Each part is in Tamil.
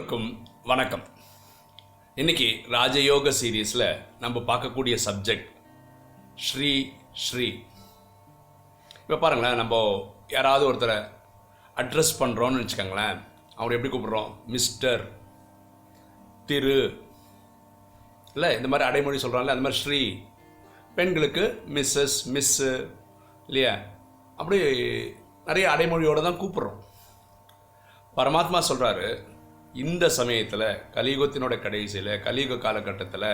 எல்லோருக்கும் வணக்கம். இன்னைக்கு ராஜயோக சீரீஸில் நம்ம பார்க்கக்கூடிய சப்ஜெக்ட் ஸ்ரீ. இப்போ பாருங்களேன், நம்ம யாராவது ஒருத்தரை அட்ரஸ் பண்ணுறோன்னு வச்சுக்கோங்களேன். அவரை எப்படி கூப்பிட்றோம்? மிஸ்டர், திரு, இல்லை இந்த மாதிரி அடைமொழி சொல்கிறாங்களே, அந்த மாதிரி ஸ்ரீ. பெண்களுக்கு மிஸ்ஸஸ், மிஸ்ஸு, இல்லையா? அப்படி நிறைய அடைமொழியோடு தான் கூப்பிட்றோம். பரமாத்மா சொல்கிறாரு, இந்த சமயத்தில் கலியுகத்தினோட கடைசியில், கலியுக காலகட்டத்தில்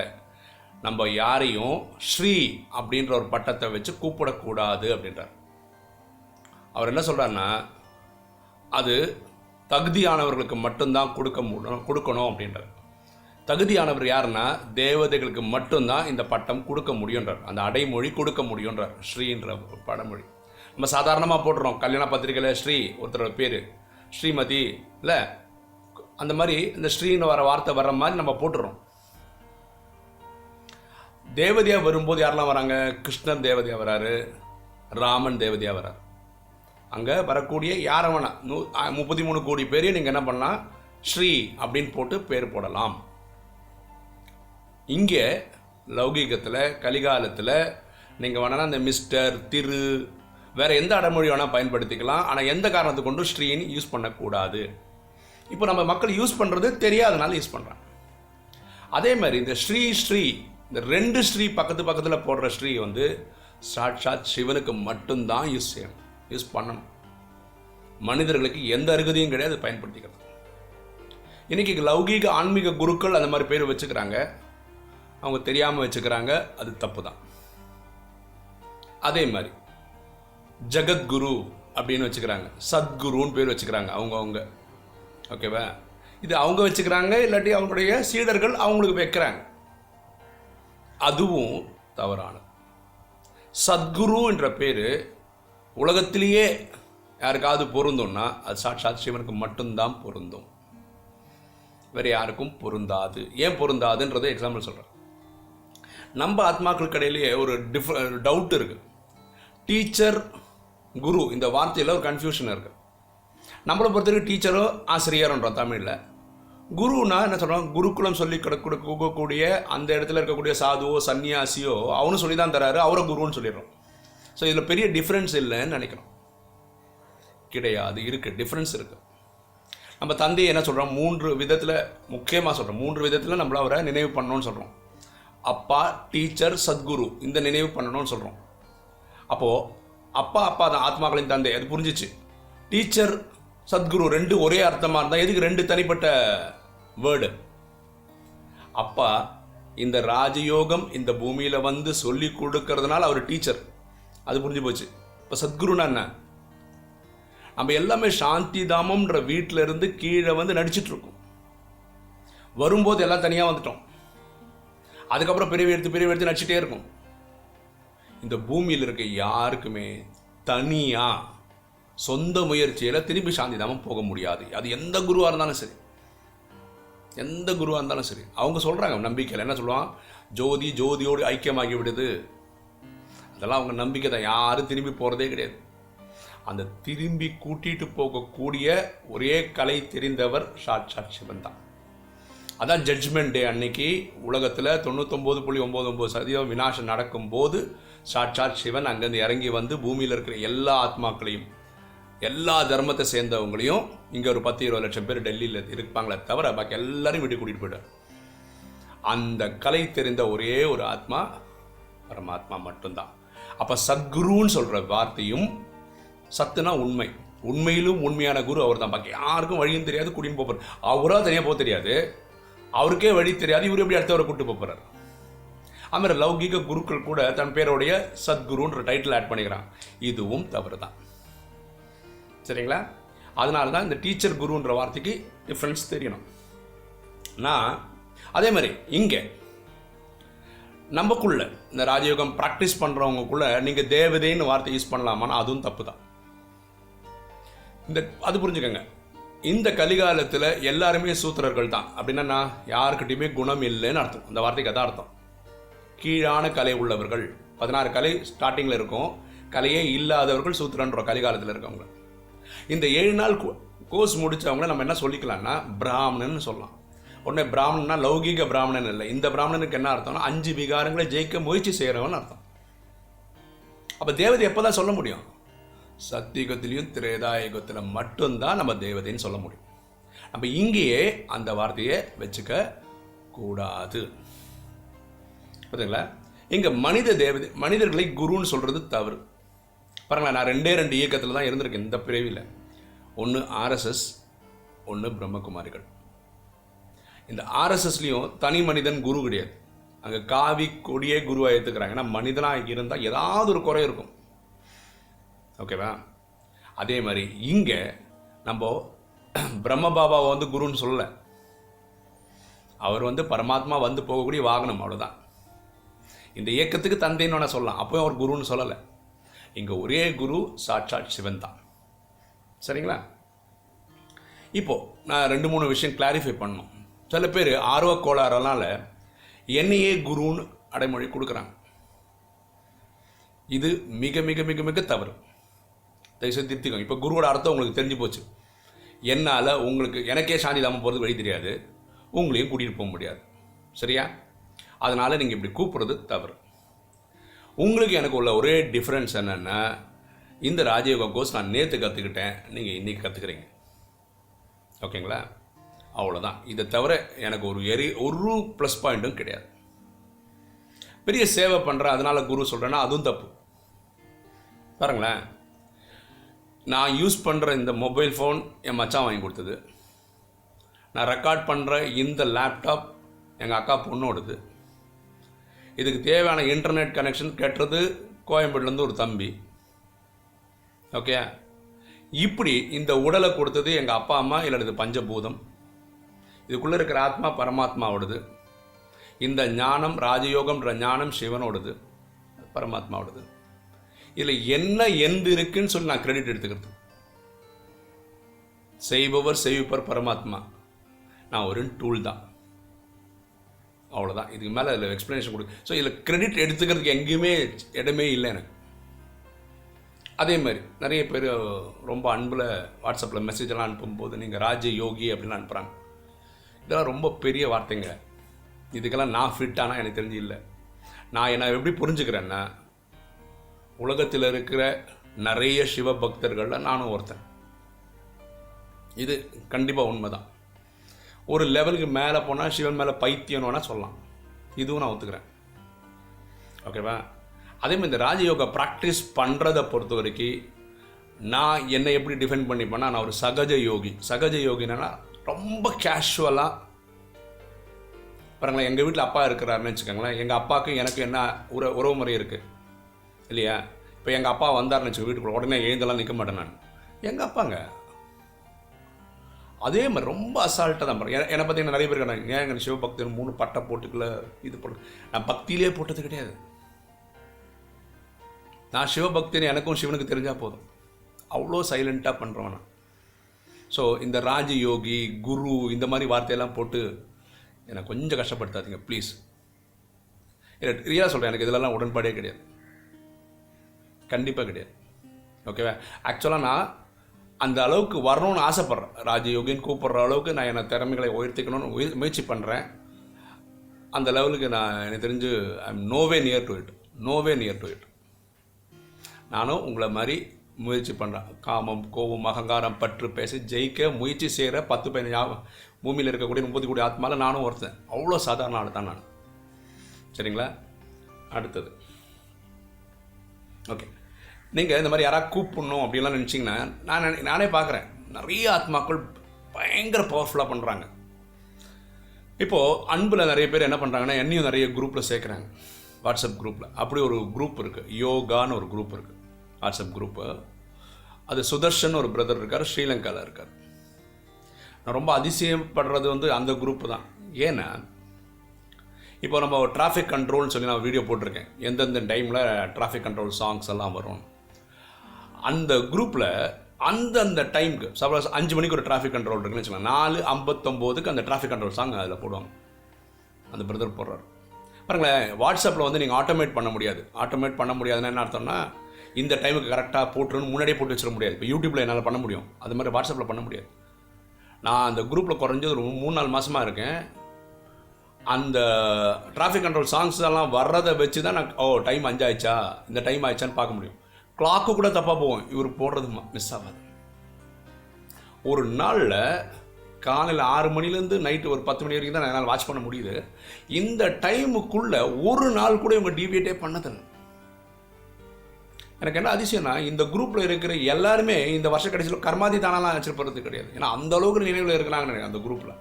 நம்ம யாரையும் ஸ்ரீ அப்படின்ற ஒரு பட்டத்தை வச்சு கூப்பிடக்கூடாது அப்படின்றார். அவர் என்ன சொல்கிறாருன்னா, அது தகுதியானவர்களுக்கு மட்டும்தான் கொடுக்கணும் அப்படின்றார். தகுதியானவர் யாருன்னா, தேவதைகளுக்கு மட்டும்தான் இந்த பட்டம் கொடுக்க முடியுன்றார், அந்த அடைமொழி கொடுக்க முடியுன்றார், ஸ்ரீன்ற படமொழி. நம்ம சாதாரணமாக போட்டுறோம் கல்யாண பத்திரிகையில் ஸ்ரீ, ஒருத்தரோட பேர் ஸ்ரீமதி, இல்லை அந்த மாதிரி இந்த ஸ்ரீன்னு வர வார்த்தை வர்ற மாதிரி நம்ம போட்டுறோம். தேவதையாக வரும்போது யாரெல்லாம் வராங்க? கிருஷ்ணன் தேவதையாக வராரு, ராமன் தேவதையாக வராரு. அங்கே வரக்கூடிய யாரை வேணா 33 கோடி பேரையும் நீங்கள் என்ன பண்ணலாம், ஸ்ரீ அப்படின்னு போட்டு பேர் போடலாம். இங்கே லௌகீகத்தில், கலிகாலத்தில் நீங்கள் வேணா இந்த மிஸ்டர், திரு, வேறு எந்த அடைமொழி வேணால் பயன்படுத்திக்கலாம். ஆனால் எந்த காரணத்தை கொண்டு ஸ்ரீன்னு யூஸ் பண்ணக்கூடாது. இப்போ நம்ம மக்கள் யூஸ் பண்ணுறது தெரியாதனால யூஸ் பண்ணுறாங்க. அதே மாதிரி இந்த ஸ்ரீ, இந்த 2 ஸ்ரீ பக்கத்தில் போடுற ஸ்ரீ வந்து சாட்சாத் சிவனுக்கு மட்டும்தான் யூஸ் பண்ணணும். மனிதர்களுக்கு எந்த அருகதையும் கிடையாது பயன்படுத்திக்கிறது. இன்றைக்கி லௌகீக ஆன்மீக குருக்கள் அந்த மாதிரி பேர் வச்சுக்கிறாங்க, அவங்க தெரியாமல் வச்சுக்கிறாங்க, அது தப்பு தான். அதே மாதிரி ஜகத்குரு அப்படின்னு வச்சுக்கிறாங்க, சத்குருன்னு பேர் வச்சுக்கிறாங்க அவங்க. ஓகேவா? இது அவங்க வச்சுக்கிறாங்க, இல்லாட்டி அவங்களுடைய சீடர்கள் அவங்களுக்கு வைக்கிறாங்க. அதுவும் தவறானது. சத்குரு என்ற பேர் உலகத்திலேயே யாருக்காவது பொருந்தும்னா அது சாட்சாத் சிவனுக்கு மட்டும்தான் பொருந்தும், வேறு யாருக்கும் பொருந்தாது. ஏன் பொருந்தாதுன்றது எக்ஸாம்பிள் சொல்கிறேன். நம்ம ஆத்மாக்களுக்கு இடையிலேயே ஒரு டவுட் இருக்குது. டீச்சர், குரு, இந்த வார்த்தையில் ஒரு கன்ஃபியூஷன் இருக்குது. நம்மளை பொறுத்தவரைக்கும் டீச்சரோ ஆசிரியர்ன்றோம் தமிழில். குருன்னா என்ன சொல்கிறோம்? குருகுலம் சொல்லி கொடுக்கக்கூடிய அந்த இடத்துல இருக்கக்கூடிய சாதுவோ சன்னியாசியோ அவனு சொல்லி தான் தராரு, அவரை குருன்னு சொல்லிடுறோம். ஸோ இதில் பெரிய டிஃப்ரென்ஸ் இல்லைன்னு நினைக்கிறோம். கிடையாது, இருக்குது, டிஃப்ரென்ஸ் இருக்குது. நம்ம தந்தையை என்ன சொல்கிறோம்? 3 விதத்தில் முக்கியமாக சொல்கிறோம். 3 விதத்தில் நம்மள அவரை நினைவு பண்ணணும்னு சொல்கிறோம். அப்பா, டீச்சர், சத்குரு, இந்த நினைவு பண்ணணும்னு சொல்கிறோம். அப்போது அப்பா தான் ஆத்மாக்களின் தந்தை, அது புரிஞ்சிச்சு. டீச்சர், சத்குரு 2 ஒரே அர்த்தமாக இருந்தால் எதுக்கு 2 தனிப்பட்ட வேர்டு? அப்பா இந்த ராஜயோகம் இந்த பூமியில் வந்து சொல்லி கொடுக்கறதுனால அவர் டீச்சர், அது புரிஞ்சு போச்சு. இப்போ சத்குருன்னா என்ன? நம்ம எல்லாமே சாந்தி தாமம்ன்ற வீட்டில் இருந்து கீழே வந்து நடிச்சிட்ருக்கோம். வரும்போது எல்லாம் தனியாக வந்துட்டோம், அதுக்கப்புறம் பிரிவு எடுத்து நடிச்சிட்டே இருக்கும். இந்த பூமியில் இருக்க யாருக்குமே தனியாக சொந்த முயற்சியில் திரும்பி சாந்தி தாமம் போக முடியாது. அது எந்த குருவாக இருந்தாலும் சரி, அவங்க சொல்கிறாங்க நம்பிக்கையில் என்ன சொல்லுவான்? ஜோதியோடு ஐக்கியமாகி விடுது. அதெல்லாம் அவங்க நம்பிக்கை தான். யாரும் திரும்பி போகிறதே கிடையாது. அந்த திரும்பி கூட்டிகிட்டு போகக்கூடிய ஒரே கலை தெரிந்தவர் சாட்சாத் சிவன் தான். அதான் ஜட்ஜ்மெண்ட் டே அன்னைக்கு உலகத்தில் 99.99% விநாசம் நடக்கும்போது சாட்சாத் சிவன் அங்கேருந்து இறங்கி வந்து பூமியில் இருக்கிற எல்லா ஆத்மாக்களையும், எல்லா தர்மத்தை சேர்ந்தவங்களையும், இங்கே ஒரு 10-20 லட்சம் பேர் டெல்லியில் இருப்பாங்களே தவிர பாக்கி எல்லாரையும் வீட்டுக்கு கூட்டிகிட்டு போய்ட்டார். அந்த கலை தெரிந்த ஒரே ஒரு ஆத்மா பரமாத்மா மட்டும்தான். அப்போ சத்குருன்னு சொல்கிற வார்த்தையும், சத்துனா உண்மை, உண்மையிலும் உண்மையான குரு அவர் தான். பாக்கி யாருக்கும் வழியும் தெரியாது, கூட்டின்னு போகிறார். அவராக தனியாக போக தெரியாது, அவருக்கே வழி தெரியாது, இவர் எப்படி அடுத்தவரை கூப்பிட்டு போகிறார். அதுமாதிரி லௌகீக குருக்கள் கூட தன் பேருடைய சத்குருன்ற டைட்டில் ஆட் பண்ணிக்கிறான். இதுவும் தவறு தான். சரிங்களா? அதனால தான் இந்த டீச்சர் குருன்ற வார்த்தைக்கு டிஃப்ரென்ஸ் தெரியணும். நான் அதே மாதிரி இங்கே நமக்குள்ள இந்த ராஜயோகம் ப்ராக்டிஸ் பண்ணுறவங்களுக்குள்ள நீங்கள் தேவதைன்னு வார்த்தை யூஸ் பண்ணலாமான்னா அதுவும் தப்பு தான். அது புரிஞ்சுக்கோங்க. இந்த கலிகாலத்தில் எல்லாருமே சூத்திரர்கள் தான். அப்படின்னா யாருக்கிட்டையுமே குணம் இல்லைன்னு அர்த்தம். அந்த வார்த்தைக்கு அதான் அர்த்தம். கீழான கலை உள்ளவர்கள். 16 கலை ஸ்டார்டிங்கில் இருக்கும். கலையே இல்லாதவர்கள் சூத்திரன்ற கலிகாலத்தில் இருக்கவங்க. இந்த 7 நாள் கோர்ஸ் முடித்தவங்கள நம்ம என்ன சொல்லிக்கலாம்னா பிராமணன் சொல்லலாம். உடனே பிராமணன்னா லௌகீக பிராமணன் இல்லை. இந்த பிராமணனுக்கு என்ன அர்த்தம்னா 5 விகாரங்களை ஜெயிக்க முயற்சி செய்கிறவன் அர்த்தம். அப்போ தேவதை எப்போ தான் சொல்ல முடியும்? சத்தியுகத்திலையும் திரேதாயுகத்தில் மட்டும்தான் நம்ம தேவதைன்னு சொல்ல முடியும். நம்ம இங்கேயே அந்த வார்த்தையை வச்சுக்க கூடாது. பார்த்தீங்களா? இங்கே மனிதர்களை குருன்னு சொல்கிறது தவறு. பாருங்களேன், நான் 2 இயக்கத்தில் தான் இருந்திருக்கேன் இந்த பிரிவில். ஒன்று ஆர்எஸ்எஸ், ஒன்று பிரம்மகுமாரிகள். இந்த ஆர்எஸ்எஸ்லேயும் தனி மனிதன் குரு கிடையாது. அங்கே காவி கொடியே குருவாக ஏற்றுக்கிறாங்க. ஏன்னா மனிதனாக இருந்தால் ஏதாவது ஒரு குறை இருக்கும். ஓகேவா? அதே மாதிரி இங்கே நம்ம பிரம்ம பாபாவை வந்து குருன்னு சொல்லலை. அவர் வந்து பரமாத்மா வந்து போகக்கூடிய வாகனம், அவ்வளோதான். இந்த இயக்கத்துக்கு தந்தைன்னு வேணா சொல்லலாம். அப்போ அவர் குருன்னு சொல்லலை. இங்கே ஒரே குரு சாட்சாத் சிவன் தான். சரிங்களா? இப்போது நான் 2-3 விஷயம் கிளாரிஃபை பண்ணணும். சில பேர் ஆர்வ கோளாறுனால என்னையே குருன்னு அடைமொழி கொடுக்குறாங்க. இது மிக மிக மிக மிக தவறு. தயவுசெய்து திருத்திக்கோங்க. இப்போ குருவோட அர்த்தம் உங்களுக்கு தெரிஞ்சு போச்சு. என்னால் எனக்கே சாந்தி இல்லாமல் போகிறது வழி தெரியாது, உங்களையும் கூட்டிகிட்டு போக முடியாது. சரியா? அதனால் நீங்கள் இப்படி கூப்பிட்றது தவறு. உங்களுக்கு எனக்கு உள்ள ஒரே டிஃப்ரென்ஸ் என்னென்னா, இந்த ராஜயோகா கோர்ஸ் நான் நேற்று கற்றுக்கிட்டேன், நீங்கள் இன்றைக்கி கற்றுக்குறீங்க. ஓகேங்களா? அவ்வளோதான். இதை தவிர எனக்கு ஒரு ப்ளஸ் பாயிண்ட்டும் கிடையாது. பெரிய சேவை பண்ணுறேன் அதனால் குரு சொல்கிறேன்னா அதுவும் தப்பு. பாருங்களேன், நான் யூஸ் பண்ணுற இந்த மொபைல் ஃபோன் என் மச்சான் வாங்கி கொடுத்தது. நான் ரெக்கார்ட் பண்ணுற இந்த லேப்டாப் எங்கள் அக்கா பொண்ணோடுது. இதுக்கு தேவையான இன்டர்நெட் கனெக்ஷன் கேட்டுறது கோயம்பேடுலேருந்து ஒரு தம்பி. ஓகே, இப்படி இந்த உடலை கொடுத்தது எங்கள் அப்பா அம்மா, இல்லை இது பஞ்சபூதம். இதுக்குள்ளே இருக்கிற ஆத்மா பரமாத்மாவோடது. இந்த ஞானம் ராஜயோகம்ன்ற ஞானம் சிவனோடது, பரமாத்மாவோடது. இதில் என்ன எந்த இருக்குன்னு சொல்லி நான் கிரெடிட் எடுத்துக்கிறது. செய்பவர் செய்விப்பர் பரமாத்மா, நான் ஒரு டூல் தான், அவ்வளோதான். இதுக்கு மேலே இதில் எக்ஸ்ப்ளனேஷன் கொடு. ஸோ இதில் கிரெடிட் எடுத்துக்கிறதுக்கு எங்கேயுமே இடமே இல்லை எனக்கு. அதே மாதிரி நிறைய பேர் ரொம்ப அன்பில் வாட்ஸ்அப்பில் மெசேஜெல்லாம் அனுப்பும்போது நீங்கள் ராஜ யோகி அப்படின்னு அனுப்புகிறாங்க. இதெல்லாம் ரொம்ப பெரிய வார்த்தைங்க. இதுக்கெல்லாம் நான் ஃபிட்டானா எனக்கு தெரிஞ்சு இல்லை. நான் என்ன எப்படி புரிஞ்சுக்கிறேன்னா, உலகத்தில் இருக்கிற நிறைய சிவ பக்தர்களில் நானும் ஒருத்தன். இது கண்டிப்பாக உண்மை தான். ஒரு லெவலுக்கு மேலே போனால் சிவன் மேலே பைத்தியம்னு வேணால் சொல்லலாம். இதுவும் நான் ஒத்துக்கிறேன். ஓகேவா? அதே மாதிரி இந்த ராஜயோகா ப்ராக்டிஸ் பண்ணுறதை பொறுத்த வரைக்கும் நான் என்னை எப்படி டிஃபைன் பண்ணிப்பேன்னா, நான் ஒரு சகஜ யோகி. சகஜ யோகினா ரொம்ப கேஷுவலாக. பாருங்களேன், எங்கள் வீட்டில் அப்பா இருக்கிறாருன்னு வச்சுக்கோங்களேன். எங்கள் அப்பாவுக்கு எனக்கு என்ன உறவு முறை இருக்குது இல்லையா? இப்போ எங்கள் அப்பா வந்தார்னு வச்சுக்கோங்க வீட்டுக்குள்ள, உடனே எழுந்தெல்லாம் நிற்க மாட்டேன் நான். எங்கள் அப்பாங்க அதே மாதிரி ரொம்ப அசால்ட்டாக தான் பாருங்கள். என்னை பார்த்தீங்கன்னா நிறைய பேர் இருக்காங்க, ஏன் எங்கள் சிவபக்தன் 3 பட்டை போட்டுக்குள்ள இது போட்டு. நான் பக்தியிலே போட்டது கிடையாது. நான் சிவபக்தின்னு எனக்கும் சிவனுக்கு தெரிஞ்சால் போதும். அவ்வளோ சைலண்ட்டாக பண்ணுறவன் நான். ஸோ இந்த ராஜயோகி குரு இந்த மாதிரி வார்த்தையெல்லாம் போட்டு எனக்கு கொஞ்சம் கஷ்டப்படுத்தாதீங்க ப்ளீஸ். இல்லை ரியலாக சொல்கிறேன், எனக்கு இதிலெல்லாம் உடன்பாடே கிடையாது, கண்டிப்பாக கிடையாது. ஓகேவா? ஆக்சுவலாக நான் அந்த அளவுக்கு வரணும்னு ஆசைப்பட்றேன். ராஜயோகின்னு கூப்பிட்ற அளவுக்கு நான் என்னை திறமைகளை உயர்த்திக்கணும்னு முயற்சி பண்ணுறேன். அந்த லெவலுக்கு நான் எனக்கு தெரிஞ்சு I am no way near to it. நானும் உங்களை மாதிரி முயற்சி பண்ணுறேன். காமம், கோபம், அகங்காரம், பற்று, பேசி ஜெயிக்க முயற்சி செய்கிற 10-15 பூமியில் இருக்கக்கூடிய 30 கோடி ஆத்மாவில் நானும் ஒருத்தன். அவ்வளோ சாதாரண ஆள் தான் நான். சரிங்களா? அடுத்தது ஓகே, நீங்கள் இந்த மாதிரி யாராவது கூப்பிடணும் அப்படின்லாம் நினச்சிங்கன்னா, நானே பார்க்குறேன் நிறைய ஆத்மாக்கள் பயங்கர பவர்ஃபுல்லாக பண்ணுறாங்க. இப்போது அன்பில் நிறைய பேர் என்ன பண்ணுறாங்கன்னா, என்னையும் நிறைய குரூப்பில் சேர்க்குறாங்க. வாட்ஸ்அப் குரூப்பில் அப்படி ஒரு குரூப் இருக்குது, யோகான்னு ஒரு குரூப் இருக்குது, வாட்ஸ்அப் குரூப்பு. அது சுதர்ஷன் ஒரு பிரதர் இருக்கார், ஸ்ரீலங்காவில் இருக்கார். நான் ரொம்ப அதிசயப்படுறது வந்து அந்த குரூப்பு தான். ஏன்னா இப்போ நம்ம டிராஃபிக் கண்ட்ரோல்னு சொல்லி நான் வீடியோ போட்டிருக்கேன், எந்தெந்த டைமில் டிராஃபிக் கண்ட்ரோல் சாங்ஸ் எல்லாம் வரும். அந்த குரூப்பில் அந்தந்த டைமுக்கு சப்போஸ் 5 மணிக்கு ஒரு டிராஃபிக் கண்ட்ரோல் இருக்குன்னு வச்சுக்கலாம், 4:59க்கு அந்த டிராஃபிக் கண்ட்ரோல் சாங் அதில் போடுவாங்க. அந்த பிரதர் போடுறாரு. பாருங்களேன், வாட்ஸ்அப்பில் வந்து நீங்கள் ஆட்டோமேட் பண்ண முடியாது. ஆட்டோமேட் பண்ண முடியாதுன்னா என்ன அர்த்தம்னா, இந்த டைமுக்கு கரெக்டாக போட்டுருன்னு முன்னாடியே போட்டு வச்சிட முடியாது. இப்போ யூடியூப்பில் என்னால் பண்ண முடியும், அது மாதிரி வாட்ஸ்அப்பில் பண்ண முடியாது. நான் அந்த குரூப்பில் குறைஞ்சது ஒரு 3-4 மாதமாக இருக்கேன். அந்த டிராஃபிக் கண்ட்ரோல் சாங்ஸ் எல்லாம் வர்றதை வச்சு தான் நான் டைம் 5 ஆயிடுச்சா, இந்த டைம் ஆயிடுச்சான்னு பார்க்க முடியும். கிளாக்கு கூட தப்பாக போகும், இவர் போடுறது மிஸ் ஆகாது. ஒரு நாளில் காலையில் 6 மணிலேருந்து நைட்டு ஒரு 10 மணி வரைக்கும் தான் என்னால் வாட்ச் பண்ண முடியுது. இந்த டைமுக்குள்ளே ஒரு நாள் கூட இவங்க டிவியேட்டே பண்ணதில்லை. எனக்கு என்ன அதிசயம்னா, இந்த குரூப்பில் இருக்கிற எல்லாருமே இந்த வருஷ கடைசியில் கர்மாதி தானெல்லாம் வச்சுருப்பது கிடையாது. ஏன்னா அந்த அளவுக்கு நினைவில் இருக்கிறாங்க அந்த குரூப்பில்.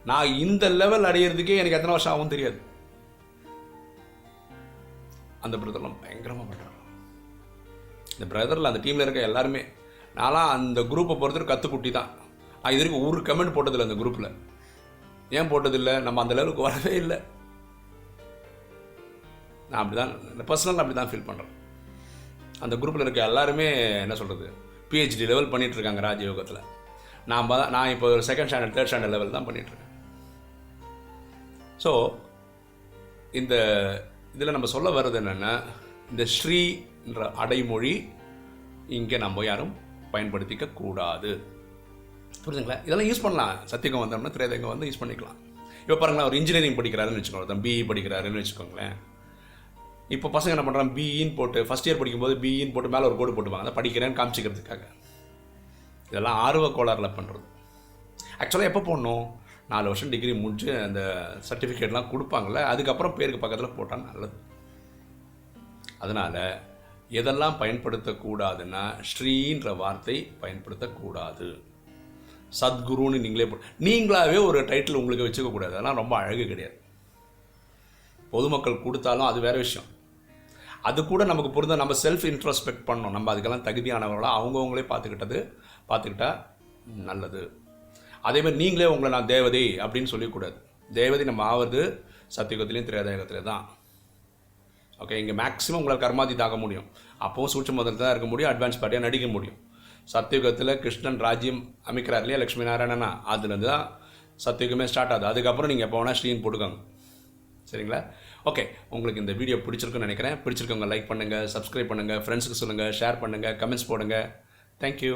நான் இந்த லெவல் அடையிறதுக்கே எனக்கு எத்தனை வருஷம் ஆகும் தெரியாது. அந்த பிரதர்லாம் பயங்கரமாக பண்ணுறாங்க. இந்த பிரதரில் அந்த டீமில் இருக்க எல்லாருமே, நான்லாம் அந்த குரூப்பை பொறுத்தவரை கற்றுக்குட்டி தான். நான் இது வரைக்கும் ஒரு கமெண்ட் போட்டதில்லை அந்த குரூப்பில். ஏன் போட்டதில்லை? நம்ம அந்த லெவலுக்கு வரவே இல்லை. நான் அப்படி தான் பர்சனலாக அப்படி தான் ஃபீல் பண்ணுறேன். அந்த குரூப்பில் இருக்க எல்லாருமே என்ன சொல்கிறது, பிஹெச்டி லெவல் பண்ணிகிட்ருக்காங்க ராஜயோகத்தில். நான் இப்போ second standard third standard level தான் பண்ணிகிட்ருக்கேன். ஸோ இந்த இதில் நம்ம சொல்ல வர்றது என்னென்னா, இந்த ஸ்ரீன்ற அடைமொழி இங்கே நம்ம யாரும் பயன்படுத்திக்க கூடாது. புரிஞ்சுங்களா? இதெல்லாம் யூஸ் பண்ணலாம். சத்தியகம் வந்தோம்னா திரேதகம் வந்து யூஸ் பண்ணிக்கலாம். இப்போ பாருங்களேன், ஒரு இன்ஜினியரிங் படிக்கிறாருன்னு வச்சுக்கோங்க, பிஇ படிக்கிறாருன்னு வச்சுக்கோங்களேன். இப்போ பசங்க என்ன பண்ணுறாங்க, பிஇன்னு போட்டு ஃபஸ்ட் இயர் படிக்கும்போது பிஇன்னு போட்டு மேலே ஒரு கோடு போட்டுவாங்க, அதை படிக்கிறேன்னு காமிச்சிக்கிறதுக்காக. இதெல்லாம் ஆர்வ கோளாறில் பண்ணுறது. ஆக்சுவலாக எப்போ போடணும், 4 வருஷம் டிகிரி முடிச்சு அந்த சர்டிஃபிகேட்லாம் கொடுப்பாங்கள்ல, அதுக்கப்புறம் பேருக்கு பக்கத்தில் போட்டால் நல்லது. அதனால் எதெல்லாம் பயன்படுத்தக்கூடாதுன்னா, ஸ்ரீன்ற வார்த்தை பயன்படுத்தக்கூடாது. சத்குருன்னு நீங்களாவே ஒரு டைட்டில் உங்களுக்கு வச்சுக்கக்கூடாது. அதெல்லாம் ரொம்ப அழகு கிடையாது. பொதுமக்கள் கொடுத்தாலும் அது வேறு விஷயம். அது கூட நமக்கு பொருந்த நம்ம செல்ஃப் இன்ட்ரோஸ்பெக்ட் பண்ணணும். நம்ம அதுக்கெல்லாம் தகுதியானவர்களாக அவங்கவுங்களே பார்த்துக்கிட்டா நல்லது. அதேமாதிரி நீங்களே உங்களை நான் தேவதை அப்படின்னு சொல்லக்கூடாது. தேவதை நம்ம ஆவது சத்தியுகத்திலையும் திரேதாயுகத்திலே தான். ஓகே, இங்கே மேக்ஸிமம் உங்களால் கர்மாதி தாக்க முடியும். அப்போவும் சூட்சம் முதல்ல தான் இருக்க முடியும், அட்வான்ஸ் பார்ட்டியாக நடிக்க முடியும். சத்தியுகத்தில் கிருஷ்ணன் ராஜ்யம் அமைக்கிறார் இல்லையா, லக்ஷ்மி நாராயணனா, அதுலேருந்து தான் சத்தியுகமே ஸ்டார்ட் ஆகுது. அதுக்கப்புறம் நீங்கள் எப்போ வேணால் ஸ்ரீன்னு போட்டுக்கோங்க. சரிங்களா? ஓகே, உங்களுக்கு இந்த வீடியோ பிடிச்சிருக்குன்னு நினைக்கிறேன். பிடிச்சிருக்கவங்க லைக் பண்ணுங்கள், சப்ஸ்கிரைப் பண்ணுங்கள், ஃப்ரெண்ட்ஸுக்கு சொல்லுங்கள், ஷேர் பண்ணுங்கள், கமெண்ட்ஸ் போடுங்கள். தேங்க்யூ.